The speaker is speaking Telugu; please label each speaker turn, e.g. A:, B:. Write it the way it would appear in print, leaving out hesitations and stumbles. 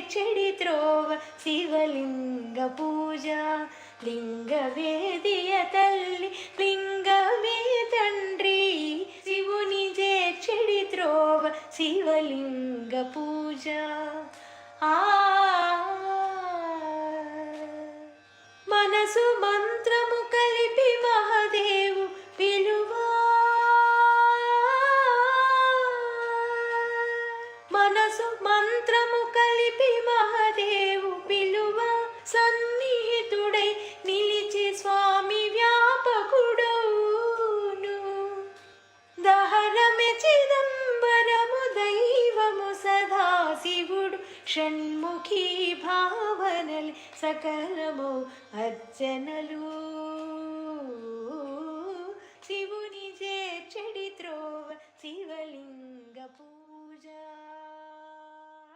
A: చేర్చెడి త్రోవ శివలింగ పూజ. లింగవేదియ తల్లి లింగమే తండ్రి, శివుని చేర్చెడి త్రోవ శివలింగ పూజ. మనసు మంత్రము కలిపి మహాదేవు పిలువా, మనసు మంత్రము కలిపి మహాదేవు పిలువ. సన్నిహితుడై నిలిచి స్వామి వ్యాపకుడౌను. దహనమే చిదంబరము దైవము సదాశివుడు. షణ్ముఖీ భావనలు సకలము అర్చనలు. శివుని చేర్చెడి త్రోవ శివలింగ